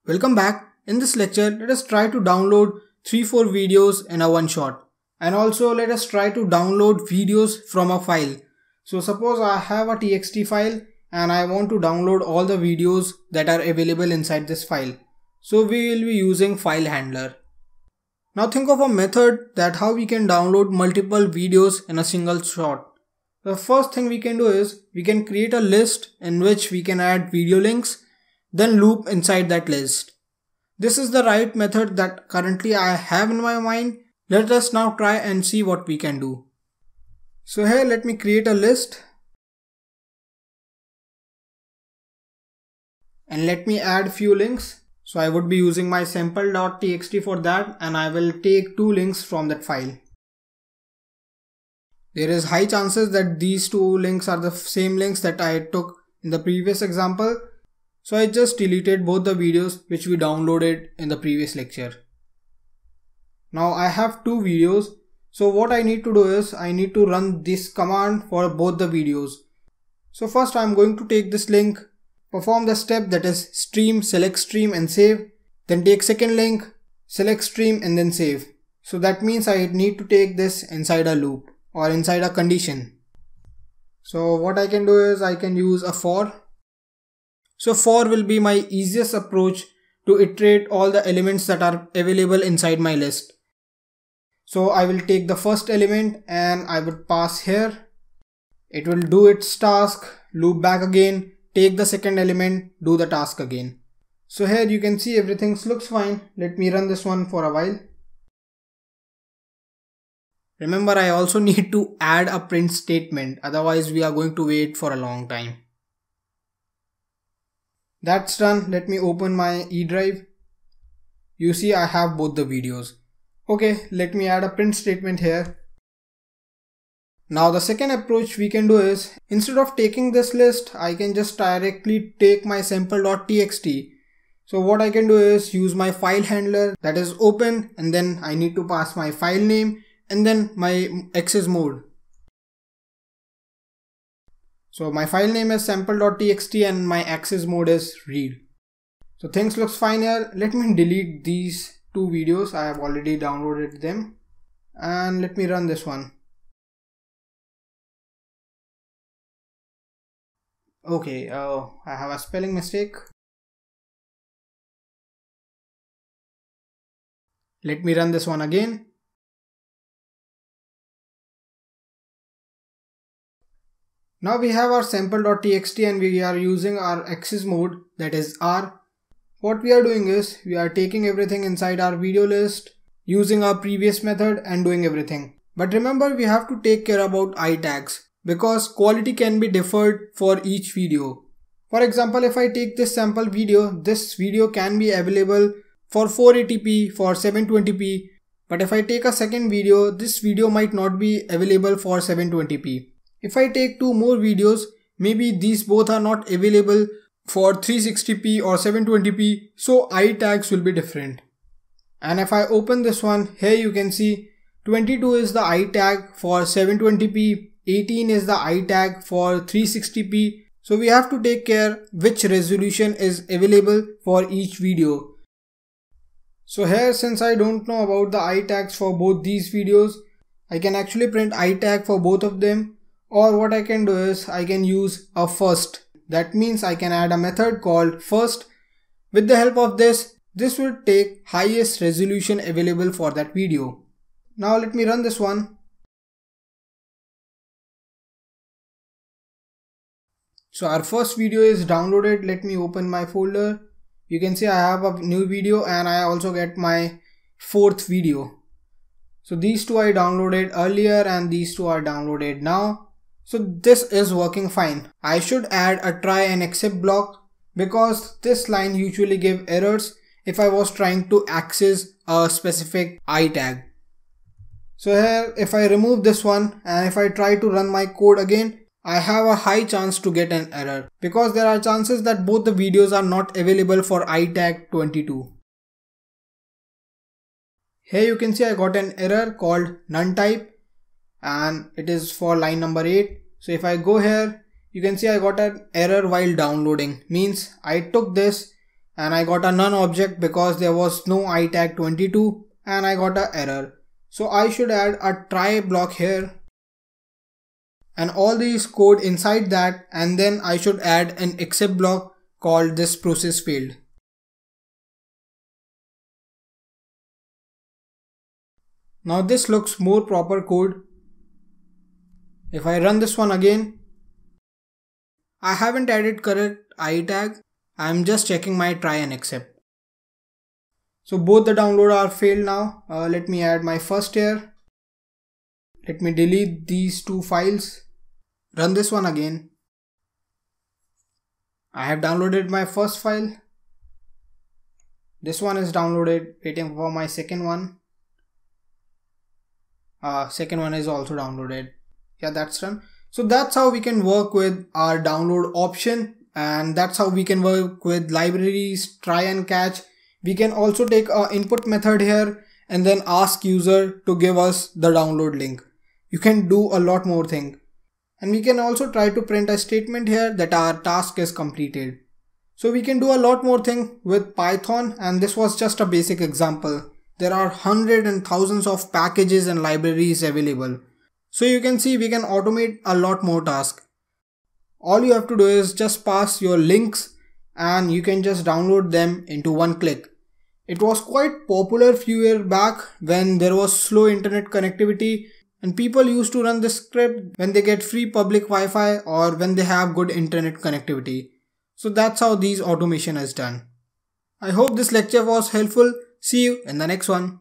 Welcome back. In this lecture, let us try to download 3-4 videos in a one shot. And also let us try to download videos from a file. So suppose I have a txt file and I want to download all the videos that are available inside this file. So we will be using file handler. Now think of a method that how we can download multiple videos in a single shot. The first thing we can do is we can create a list in which we can add video links, then loop inside that list. This is the right method that currently I have in my mind. Let us now try and see what we can do. So here let me create a list and let me add few links. So I would be using my sample.txt for that, and I will take 2 links from that file. There is high chances that these 2 links are the same links that I took in the previous example. So I just deleted both the videos which we downloaded in the previous lecture. Now I have 2 videos. So what I need to do is I need to run this command for both the videos. So first I'm going to take this link, perform the step that is stream, select stream and save. Then take second link, select stream and then save. So that means I need to take this inside a loop or inside a condition. So what I can do is I can use a for. So for will be my easiest approach to iterate all the elements that are available inside my list. So I will take the first element and I would pass here. It will do its task, loop back again, take the second element, do the task again. So here you can see everything looks fine. Let me run this one for a while. Remember, I also need to add a print statement, otherwise we are going to wait for a long time. That's done. Let me open my E drive. You see I have both the videos. Okay, let me add a print statement here. Now the second approach we can do is, instead of taking this list, I can just directly take my sample.txt. So what I can do is use my file handler that is open, and then I need to pass my file name and then my access mode. So my file name is sample.txt and my access mode is read. So things looks fine here. Let me delete these 2 videos. I have already downloaded them, and let me run this one. Okay, I have a spelling mistake. Let me run this one again. Now we have our sample.txt and we are using our access mode, that is R. What we are doing is we are taking everything inside our video list, using our previous method and doing everything. But remember, we have to take care about I tags because quality can be differed for each video. For example, if I take this sample video, this video can be available for 480p, for 720p. But if I take a second video, this video might not be available for 720p. If I take 2 more videos, maybe these both are not available for 360p or 720p, so I tags will be different. And if I open this one, here you can see 22 is the I tag for 720p, 18 is the I tag for 360p. So we have to take care which resolution is available for each video. So here, since I don't know about the I tags for both these videos, I can actually print I tag for both of them. Or what I can do is I can use a first. That means I can add a method called first. With the help of this will take highest resolution available for that video. Now let me run this one. So our first video is downloaded. Let me open my folder. You can see I have a new video and I also get my 4th video. So these 2 I downloaded earlier and these 2 are downloaded now. So this is working fine. I should add a try and except block because this line usually give errors if I was trying to access a specific I tag. So here, if I remove this one and if I try to run my code again, I have a high chance to get an error because there are chances that both the videos are not available for I tag 22. Here you can see I got an error called none type and it is for line number 8. So if I go here, you can see I got an error while downloading. Means I took this and I got a none object because there was no iTag22 and I got an error. So I should add a try block here and all these code inside that, and then I should add an except block called this process failed. Now this looks more proper code. If I run this one again, I haven't added correct iTag. I am just checking my try and except. So both the download are failed now. Let me add my first here. Let me delete these two files. Run this one again. I have downloaded my first file. This one is downloaded, waiting for my second one. Second one is also downloaded. Yeah, that's done. So that's how we can work with our download option, and that's how we can work with libraries, try and catch. We can also take an input method here and then ask user to give us the download link. You can do a lot more thing. And we can also try to print a statement here that our task is completed. So we can do a lot more thing with Python, and this was just a basic example. There are hundreds and thousands of packages and libraries available. So you can see we can automate a lot more tasks. All you have to do is just pass your links and you can just download them into one click. It was quite popular few years back when there was slow internet connectivity, and people used to run this script when they get free public Wi-Fi or when they have good internet connectivity. So that's how these automation is done. I hope this lecture was helpful. See you in the next one.